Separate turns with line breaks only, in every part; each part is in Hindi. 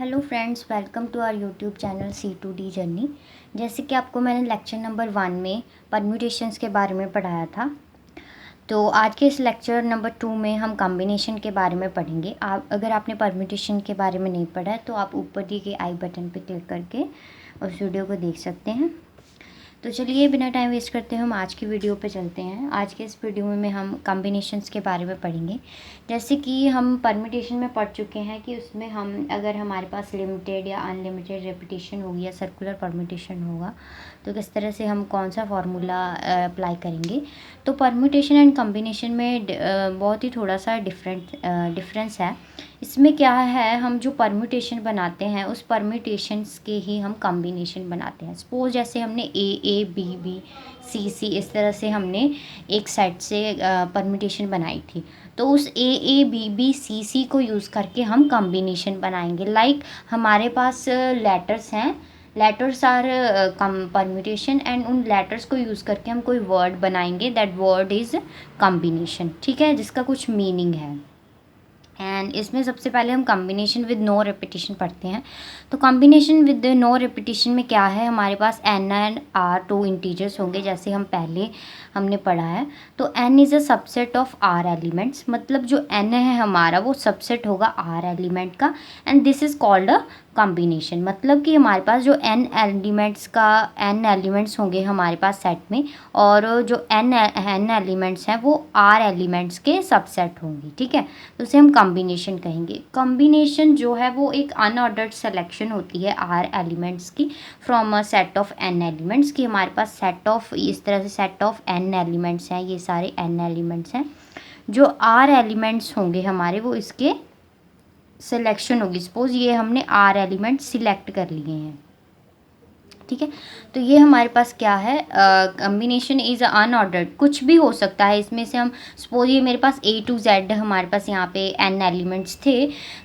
Hello friends, welcome to our YouTube channel C2D journey. जैसे कि आपको मैंने लेक्चर नंबर 1 में परम्यूटेशंस के बारे में पढ़ाया था, तो आज के इस लेक्चर नंबर 2 में हम कॉम्बिनेशन के बारे में पढ़ेंगे। आप अगर आपने परम्यूटेशन के बारे में नहीं पढ़ा है तो आप ऊपर दिए गए आई बटन पर क्लिक करके उस वीडियो को देख सकते हैं। तो चलिए बिना टाइम वेस्ट करते हुए हम आज की वीडियो पे चलते हैं। आज के इस वीडियो में हम कॉम्बिनेशंस के बारे में पढ़ेंगे। जैसे कि हम परम्यूटेशन में पढ़ चुके हैं कि उसमें हम अगर हमारे पास लिमिटेड या अनलिमिटेड रेपिटेशन होगी या सर्कुलर परम्यूटेशन होगा तो किस तरह से हम कौन सा फार्मूला अप्लाई करेंगे। तो परम्यूटेशन एंड कॉम्बिनेशन में बहुत ही थोड़ा सा डिफरेंस है। इसमें क्या है, हम जो परम्यूटेशन बनाते हैं उस परम्यूटेशंस के ही हम कॉम्बिनेशन बनाते हैं। सपोज जैसे हमने ए बी बी सी सी इस तरह से हमने एक सेट से परम्यूटेशन बनाई थी, तो उस ए बी बी सी सी को यूज़ करके हम कॉम्बिनेशन बनाएंगे। लाइक हमारे पास लेटर्स हैं, लेटर्स आर परम्यूटेशन एंड उन लेटर्स को यूज़ करके हम कोई वर्ड बनाएंगे, दैट वर्ड इज़ कॉम्बिनेशन। ठीक है, जिसका कुछ मीनिंग है। एंड इसमें सबसे पहले हम कॉम्बिनेशन विद नो रेपिटेशन पढ़ते हैं। तो कॉम्बिनेशन विद नो रेपिटेशन में क्या है, हमारे पास N and R two integers होंगे, जैसे हमने पढ़ा है। तो N is a subset of R elements, मतलब जो एन है हमारा वो सबसेट होगा आर एलिमेंट का, and this is called a combination. मतलब कि हमारे पास जो एन एलिमेंट्स होंगे हमारे पास सेट में, और जो एन एलिमेंट्स हैं वो आर एलिमेंट्स के सबसेट होंगे। ठीक है, तो उसे हम कॉम्बिनेशन कहेंगे। कॉम्बिनेशन जो है वो एक अनऑर्डर्ड सिलेक्शन होती है आर एलिमेंट्स की from a set of N elements की। हमारे पास सेट ऑफ इस तरह से सेट ऑफ एन एलिमेंट्स हैं, ये सारे एन एलिमेंट्स हैं। जो आर एलिमेंट्स होंगे हमारे वो इसके सिलेक्शन होगी। सपोज ये हमने आर एलिमेंट सिलेक्ट कर लिए हैं। ठीक है, तो ये हमारे पास क्या है, कॉम्बिनेशन इज़ अनऑर्डर्ड, कुछ भी हो सकता है इसमें से। हम सपोज ये मेरे पास A to Z हमारे पास यहाँ पे n एलिमेंट्स थे,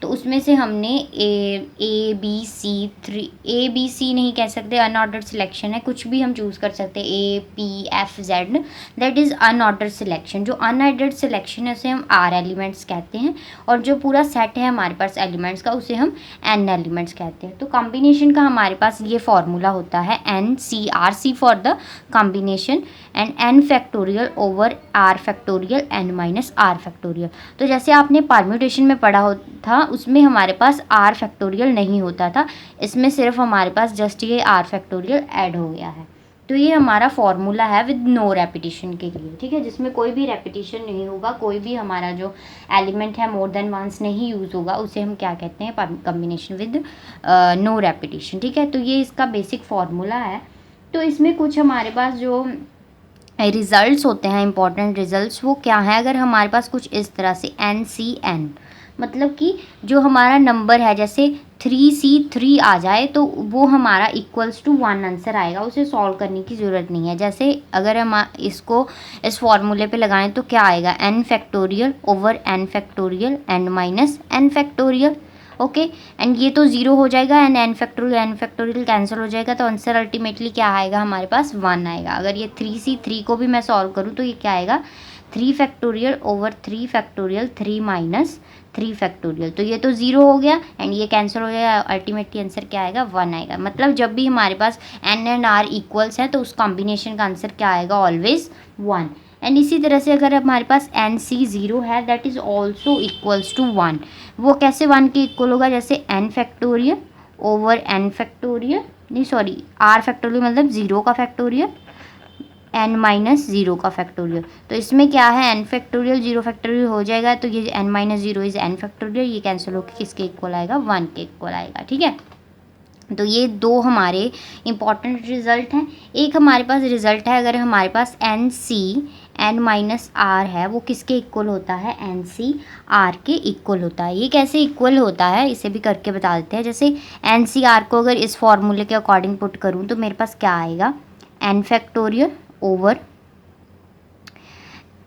तो उसमें से हमने A B C 3 A B C नहीं कह सकते, अनऑर्डर्ड सिलेक्शन है, कुछ भी हम चूज़ कर सकते हैं A P F Z, that is unordered selection. जो अनऑर्डर्ड सिलेक्शन है उसे हम R एलिमेंट्स कहते हैं, और जो पूरा सेट है हमारे पास एलिमेंट्स का उसे हम N एलिमेंट्स कहते हैं। तो कॉम्बिनेशन का हमारे पास ये फॉर्मूला होता है NCRC for the combination and n factorial over r factorial n minus r factorial. तो जैसे आपने परम्यूटेशन में पढ़ा था उसमें हमारे पास r फैक्टोरियल नहीं होता था, इसमें सिर्फ हमारे पास जस्ट ये r फैक्टोरियल ऐड हो गया है। तो ये हमारा फॉर्मूला है विद नो रेपिटेशन के लिए। ठीक है, जिसमें कोई भी रेपिटेशन नहीं होगा, कोई भी हमारा जो एलिमेंट है मोर देन वंस नहीं यूज़ होगा, उसे हम क्या कहते हैं, कॉम्बिनेशन विद नो रेपिटेशन। ठीक है, तो ये इसका बेसिक फॉर्मूला है। तो इसमें कुछ हमारे पास जो रिजल्ट्स होते हैं, इंपॉर्टेंट रिजल्ट्स, वो क्या है, अगर हमारे पास कुछ इस तरह से NCN, मतलब कि जो हमारा नंबर है जैसे 3C3 आ जाए तो वो हमारा इक्वल्स टू 1 आंसर आएगा, उसे सॉल्व करने की ज़रूरत नहीं है। जैसे अगर हम इसको इस फॉर्मूले पे लगाएं तो क्या आएगा, n factorial over n factorial n minus n factorial. Okay, and ये तो 0 हो जाएगा, एंड n फैक्टोरियल कैंसिल हो जाएगा, तो आंसर अल्टीमेटली क्या आएगा, हमारे पास 1 आएगा। अगर ये 3C3 को भी मैं सॉल्व करूँ तो ये क्या आएगा, 3 factorial over 3 factorial 3 minus 3 factorial. तो ये तो 0 हो गया एंड ये कैंसिल हो जाएगा, अल्टीमेटली आंसर क्या आएगा, 1 आएगा। मतलब जब भी हमारे पास n एंड r इक्वल्स हैं तो उस कॉम्बिनेशन का आंसर क्या आएगा, ऑलवेज 1। एंड इसी तरह से अगर हमारे पास NC 0 है, that is also equals to 1। वो कैसे 1 के इक्वल होगा, जैसे n factorial over n factorial, नहीं सॉरी r फैक्टोरियल मतलब 0 का फैक्टोरियल n माइनस 0 का फैक्टोरियल। तो इसमें क्या है, n फैक्टोरियल 0 फैक्टोरियल हो जाएगा, तो ये n minus 0 is n factorial, ये कैंसिल होकर किसके इक्वल आएगा, 1 के इक्वल आएगा। ठीक है, तो ये दो हमारे इंपॉर्टेंट रिजल्ट हैं। एक हमारे पास रिजल्ट है, अगर हमारे पास NC n माइनस r है, वो किसके इक्वल होता है, NC r के इक्वल होता है। ये कैसे इक्वल होता है इसे भी करके बता देते हैं। जैसे NC r को अगर इस फॉर्मूले के अकॉर्डिंग पुट करूँ तो मेरे पास क्या आएगा, n factorial over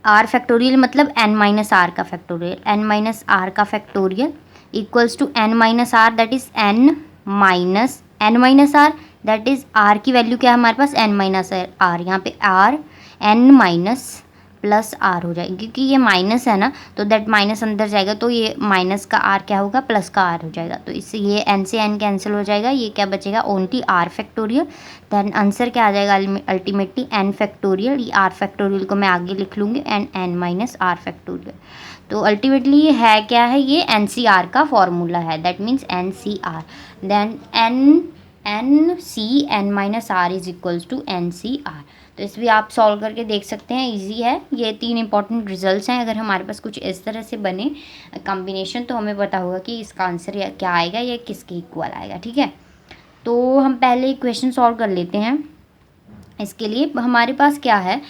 r factorial मतलब n माइनस r का फैक्टोरियल, n माइनस r का factorial equals to n minus r, that is n minus r, that is r की वैल्यू क्या है हमारे पास, n माइनस r, यहाँ पे r n minus plus R हो जाएगा, क्योंकि ये माइनस है ना, तो दैट माइनस अंदर जाएगा तो ये माइनस का आर क्या होगा, प्लस का आर हो जाएगा। तो इससे ये एन से एन कैंसिल हो जाएगा, ये क्या बचेगा, only R factorial. Then answer क्या आ जाएगा अल्टीमेटली एन फैक्टोरियल। ये आर फैक्टोरियल को मैं आगे लिख लूँगी N N minus R factorial. तो अल्टीमेटली ये है क्या है, ये एन सी आर का फॉर्मूला है, that means N C R. Then N C N minus R is equals to N C R. तो इस भी आप सॉल्व करके देख सकते हैं, इजी है। ये 3 इंपॉर्टेंट रिजल्ट्स हैं। अगर हमारे पास कुछ इस तरह से बने कॉम्बिनेशन तो हमें पता होगा कि इसका आंसर क्या आएगा, या किसके इक्वल आएगा। ठीक है, तो हम पहले इक्वेशन सॉल्व कर लेते हैं। इसके लिए हमारे पास क्या है,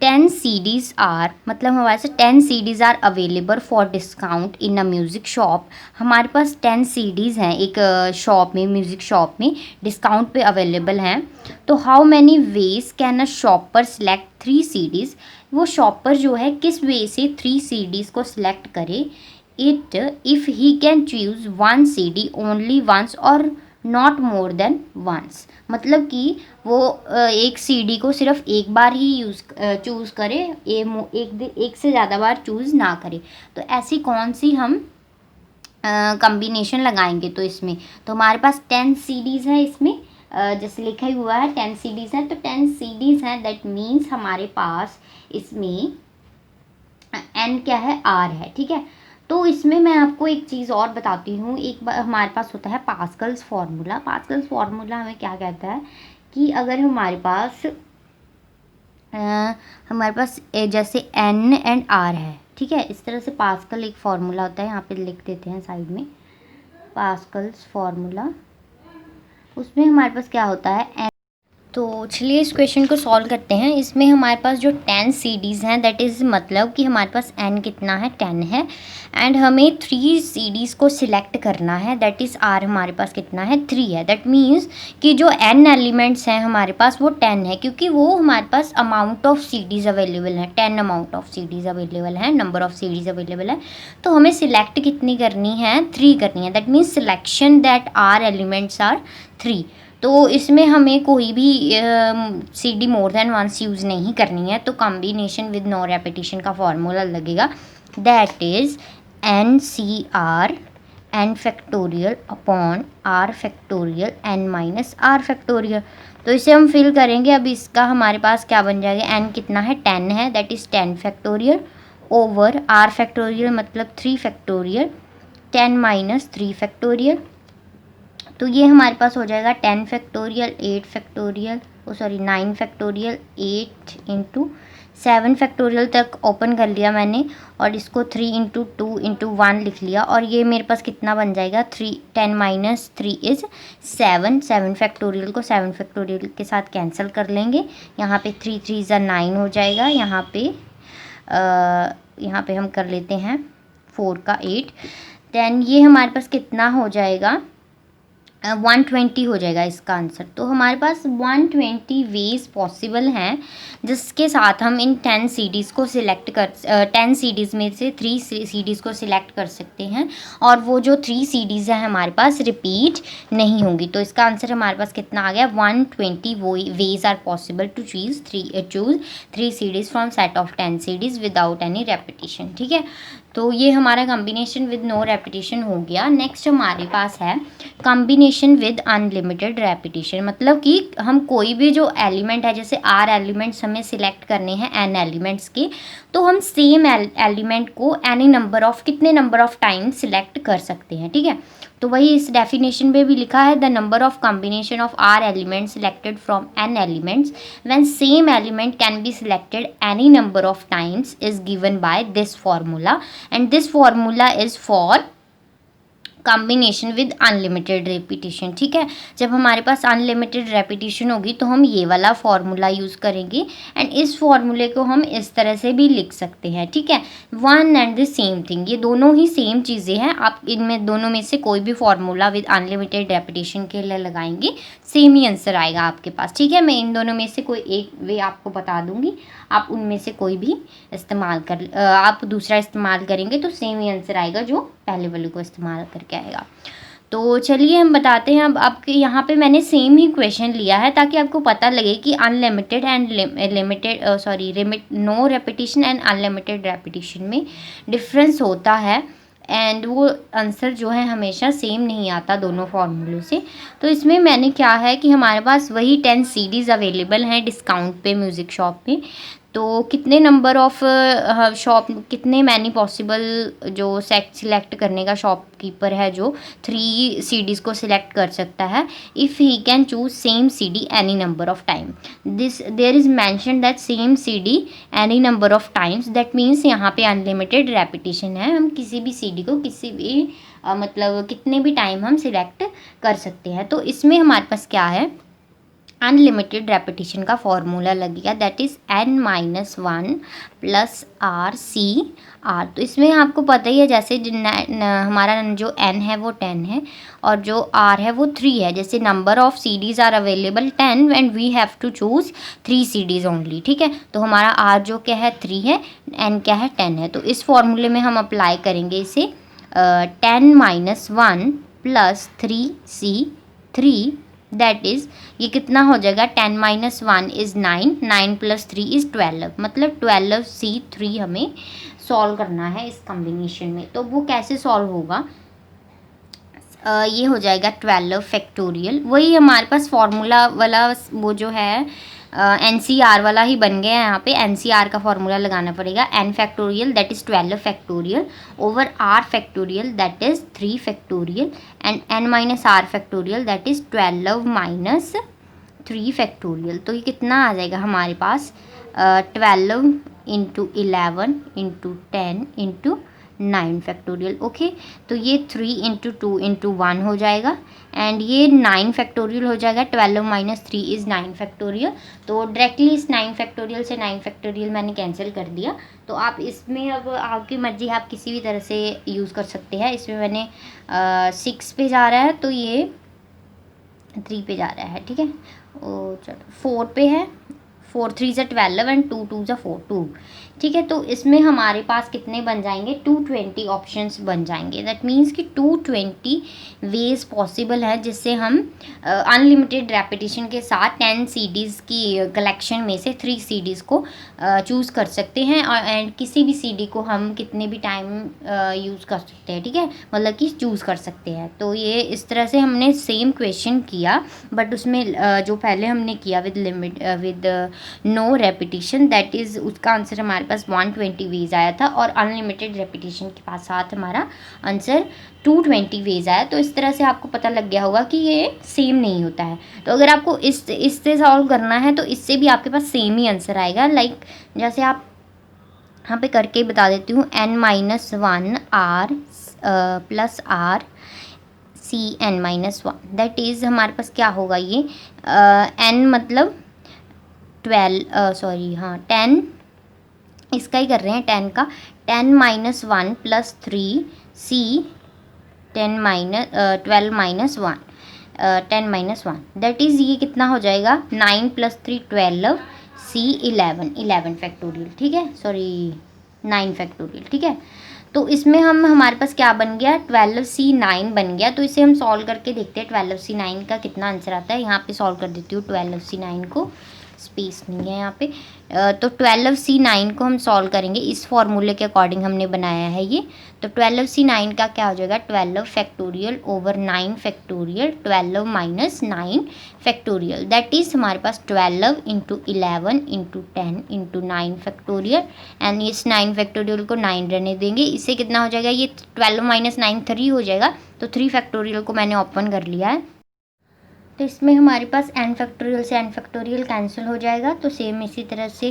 10 CDs आर, मतलब हमारे पास 10 CDs are available for discount in a music shop. हमारे पास 10 CDs हैं एक शॉप में, म्यूज़िक शॉप में डिस्काउंट पे अवेलेबल हैं। तो how many ways can a shopper select 3 CDs। वो शॉपर जो है किस वे से 3 CDs को सिलेक्ट करे। It if he can choose 1 CD only once और नॉट मोर देन वंस, मतलब कि वो एक सीडी को सिर्फ एक बार ही चूज़ करे, एक से ज़्यादा बार चूज़ ना करे। तो ऐसी कौन सी हम कॉम्बिनेशन लगाएंगे, तो इसमें तो हमारे पास 10 CDs है इसमें, जैसे लिखा ही हुआ है 10 CDs हैं, तो 10 CDs हैं, दैट मीन्स हमारे पास इसमें एन क्या है, आर है। ठीक है, तो इसमें मैं आपको एक चीज़ और बताती हूँ। एक बार हमारे पास होता है पास्कल्स फार्मूला। पास्कल्स फार्मूला हमें क्या कहता है कि अगर हमारे पास जैसे एन एंड आर है, ठीक है, इस तरह से पास्कल एक फार्मूला होता है, यहाँ पे लिख देते हैं साइड में पास्कल्स फार्मूला। उसमें हमारे पास क्या होता है, तो चलिए इस क्वेश्चन को सॉल्व करते हैं। इसमें हमारे पास जो 10 CDs हैं, दैट इज़ मतलब कि हमारे पास n कितना है, 10 है, एंड हमें 3 CDs को सिलेक्ट करना है, दैट इज़ r हमारे पास कितना है, 3 है। दैट मीन्स कि जो n एलिमेंट्स हैं हमारे पास वो 10 है, क्योंकि वो हमारे पास अमाउंट ऑफ CDs अवेलेबल है, 10 अमाउंट ऑफ CDs अवेलेबल है, नंबर ऑफ CDs अवेलेबल है। तो हमें सिलेक्ट कितनी करनी है, 3 करनी है। That means selection that r elements are 3। तो इसमें हमें कोई भी CD more than once use नहीं करनी है। तो कॉम्बिनेशन विद नो रेपिटेशन का फॉर्मूला लगेगा, that is N C R N factorial upon R factorial N minus R factorial. तो इसे हम फिल करेंगे। अब इसका हमारे पास क्या बन जाएगा, एन कितना है, 10 है, that is 10 factorial over R factorial मतलब 3 फैक्टोरियल 10 माइनस 3 फैक्टोरियल। तो ये हमारे पास हो जाएगा 10 factorial 8 factorial 9 factorial 8 into 7 factorial तक ओपन कर लिया मैंने, और इसको 3 इंटू 2 इंटू 1 लिख लिया। और ये मेरे पास कितना बन जाएगा, 10 माइनस 3 इज़ 7 फैक्टोरियल को 7 फैक्टोरियल के साथ कैंसिल कर लेंगे। यहाँ पे 3 3 ज़ा 9 हो जाएगा। यहाँ पे हम कर लेते हैं 4 का 8। देन ये हमारे पास कितना हो जाएगा, 120 हो जाएगा इसका आंसर। तो हमारे पास 120 वेज पॉसिबल हैं जिसके साथ हम इन 10 CDs को सिलेक्ट 10 CDs में से 3 CDs को सिलेक्ट कर सकते हैं, और वो जो 3 CDs हैं हमारे पास रिपीट नहीं होंगी। तो इसका आंसर हमारे पास कितना आ गया, 120 ways are possible to choose 3 CDs from set of 10 CDs without any repetition. ठीक है, तो ये हमारा कॉम्बिनेशन विद नो रेपिटेशन हो गया। नेक्स्ट हमारे पास है कॉम्बिनेशन विद अनलिमिटेड रेपिटेशन, मतलब कि हम कोई भी जो एलिमेंट है, जैसे r एलिमेंट्स हमें सिलेक्ट करने हैं n एलिमेंट्स के, तो हम सेम एलिमेंट को कितने नंबर ऑफ टाइम सिलेक्ट कर सकते हैं। ठीक है, तो वही इस डेफिनेशन में भी लिखा है, the number of combination of r element selected from n elements when same element can be selected any number of times is given by this formula, and this formula is for combination with unlimited repetition. ठीक है, जब हमारे पास अनलिमिटेड रेपिटेशन होगी तो हम ये वाला फॉर्मूला यूज़ करेंगे, एंड इस फॉर्मूले को हम इस तरह से भी लिख सकते हैं। ठीक है, one and the same thing, ये दोनों ही सेम चीज़ें हैं। आप इनमें दोनों में से कोई भी फॉर्मूला विद अनलिमिटेड रेपिटेशन के लिए लगाएंगे, सेम ही आंसर आएगा आपके पास। ठीक है, मैं इन दोनों में से कोई एक वे आपको बता दूंगी, आप उनमें से कोई भी आप दूसरा इस्तेमाल करेंगे तो सेम ही आंसर आएगा जो पहले वाले को इस्तेमाल करके आएगा। तो चलिए हम बताते हैं। अब आपके यहाँ पे मैंने सेम ही क्वेश्चन लिया है ताकि आपको पता लगे कि unlimited and limited no repetition and unlimited repetition में डिफरेंस होता है, एंड वो आंसर जो है हमेशा सेम नहीं आता दोनों फार्मूलों से। तो इसमें मैंने क्या है कि हमारे पास वही 10 सीडीज़ अवेलेबल हैं डिस्काउंट पे म्यूज़िक शॉप पे। तो कितने नंबर ऑफ शॉप, कितने मैनी पॉसिबल जो सिलेक्ट करने का शॉपकीपर है जो 3 सीडीज़ को सिलेक्ट कर सकता है, if he can choose same CD any number of time. This there is mention that same CD any number of times, that means यहाँ पे अनलिमिटेड रेपिटेशन है। हम किसी भी सीडी को किसी भी मतलब कितने भी टाइम हम सिलेक्ट कर सकते हैं। तो इसमें हमारे पास क्या है, अनलिमिटेड रेपिटेशन का फॉर्मूला लगेगा, that is n-1 plus R C R. तो इसमें आपको पता ही है, जैसे हमारा जो n है वो 10 है और जो r है वो 3 है। जैसे number of CDs are available 10 and we have to choose 3 CDs only, ठीक है। तो हमारा r जो क्या है 3 है, n क्या है 10 है। तो इस फॉर्मूले में हम अप्लाई करेंगे इसे 10-1 प्लस 3C3, दैट इज़ ये कितना हो जाएगा, 10-1 इज़ 9, 9 प्लस 3 इज़ 12, मतलब 12C3 हमें सॉल्व करना है इस कॉम्बिनेशन में। तो वो कैसे सॉल्व होगा, ये हो जाएगा 12 फैक्टोरियल। वही हमारे पास फॉर्मूला वाला वो जो है NCR वाला ही बन गया है। यहाँ पे NCR का फॉर्मूला लगाना पड़ेगा, n factorial that is 12 factorial over r factorial that is 3 factorial and n minus r factorial that is 12 minus 3 factorial. तो ये कितना आ जाएगा हमारे पास 12 into 11 into 10 into 9 factorial. Okay, तो ये 3 इंटू 2 इंटू 1 हो जाएगा एंड ये 9 फैक्टोरियल हो जाएगा। 12 माइनस 3 इज़ 9 फैक्टोरियल। तो डायरेक्टली इस 9 फैक्टोरियल से 9 फैक्टोरियल मैंने कैंसिल कर दिया। तो आप इसमें अब आपकी मर्जी, आप किसी भी तरह से यूज़ कर सकते हैं। इसमें मैंने 6 पे जा रहा है तो ये 3 पे जा रहा है, ठीक है। ओ चलो 4 पे है, 4 3 ज़ा 12 एंड 2 2 ज़ा 4 2, ठीक है। तो इसमें हमारे पास कितने बन जाएंगे, 220 ऑप्शंस बन जाएंगे। दैट मीन्स कि 220 वेज पॉसिबल है जिससे हम अनलिमिटेड रेपिटेशन के साथ 10 सीडीज़ की कलेक्शन में से 3 सीडीज़ को चूज़ कर सकते हैं और एंड किसी भी सीडी को हम कितने भी टाइम यूज़ कर सकते हैं, ठीक है, मतलब कि चूज़ कर सकते हैं। तो ये इस तरह से हमने सेम क्वेश्चन किया, बट उसमें जो पहले हमने किया with no repetition, that is उसका आंसर हमारे पास 120 वेज आया था और अनलिमिटेड रेपिटेशन के पास साथ हमारा आंसर 220 वेज आया। तो इस तरह से आपको पता लग गया होगा कि ये सेम नहीं होता है। तो अगर आपको इससे सॉल्व करना है तो इससे भी आपके पास सेम ही आंसर आएगा। लाइक जैसे आप यहाँ पे करके बता देती हूँ, n-1 r plus r C n-1, that is हमारे पास क्या होगा, ये n मतलब 10 इसका ही कर रहे हैं, 10 का 10-1 प्लस 3 C 12-1 10-1, दैट इज़ ये कितना हो जाएगा, 9 प्लस 3 12 C 11 फैक्टोरियल, ठीक है, सॉरी 9 फैक्टोरियल, ठीक है। तो इसमें हमारे पास क्या बन गया, 12C9 बन गया। तो इसे हम सॉल्व करके देखते हैं 12C9 का कितना आंसर आता है। यहाँ पे सॉल्व कर देती हूँ 12C9 को, स्पेस नहीं है यहाँ पे। तो 12C9 को हम सॉल्व करेंगे इस फॉर्मूले के अकॉर्डिंग हमने बनाया है ये। तो 12C9 का क्या हो जाएगा, 12 factorial over 9 factorial 12 minus 9 factorial, that is हमारे पास 12 into 11 into 10 into 9 factorial and इस 9 फैक्टोरियल को 9 रहने देंगे। इससे कितना हो जाएगा, ये 12 माइनस 9 3 हो जाएगा। तो 3 फैक्टोरियल को मैंने ओपन कर लिया है। तो इसमें हमारे पास n फैक्टोरियल से n फैक्टोरियल कैंसिल हो जाएगा। तो सेम इसी तरह से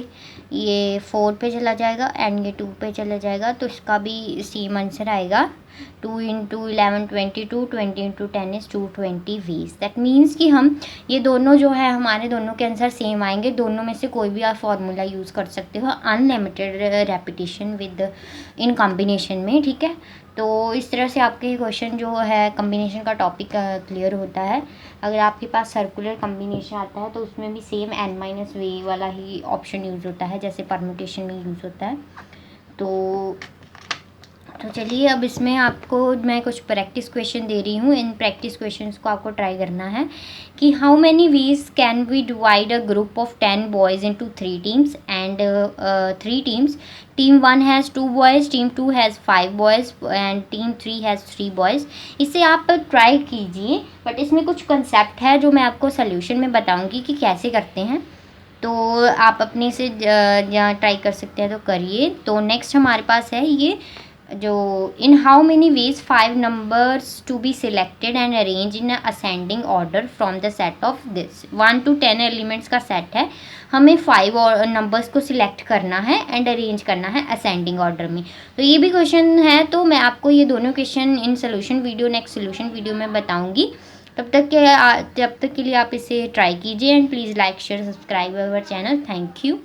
ये 4 पे चला जाएगा एंड ये 2 पे चला जाएगा। तो इसका भी सेम आंसर आएगा, 2 into 11 22, 20 into 10 is 220 ways. That means कि हम ये दोनों जो है हमारे दोनों के आंसर सेम आएंगे। दोनों में से कोई भी आप फार्मूला यूज़ कर सकते हो unlimited repetition with in combination में, ठीक है। तो इस तरह से आपके क्वेश्चन जो है कॉम्बिनेशन का टॉपिक क्लियर होता है। अगर आपके पास सर्कुलर कॉम्बिनेशन आता है तो उसमें भी सेम n- वे वाला ही ऑप्शन यूज़ होता है जैसे परम्यूटेशन में यूज़ होता है। तो तो चलिए अब इसमें आपको मैं कुछ प्रैक्टिस क्वेश्चन दे रही हूँ। इन प्रैक्टिस क्वेश्चंस को आपको ट्राई करना है कि how many ways can we divide a group of 10 boys into 3 teams and 3 teams. Team 1 has 2 boys, team 2 has 5 boys and team 3 has 3 boys. इसे आप ट्राई कीजिए, बट इसमें कुछ कंसेप्ट है जो मैं आपको सोल्यूशन में बताऊँगी कि कैसे करते हैं। तो आप अपने से ट्राई कर सकते हैं तो करिए। तो नेक्स्ट हमारे पास है ये जो in how many ways 5 numbers to be selected and arrange in ascending order from the set of this. 1 to 10 elements का सेट है, हमें 5 और नंबर्स को सिलेक्ट करना है एंड अरेंज करना है असेंडिंग ऑर्डर में। तो ये भी क्वेश्चन है, तो मैं आपको ये दोनों question in solution video next solution video में बताऊंगी। तब तक के लिए आप इसे ट्राई कीजिए and please like share subscribe our channel. Thank you.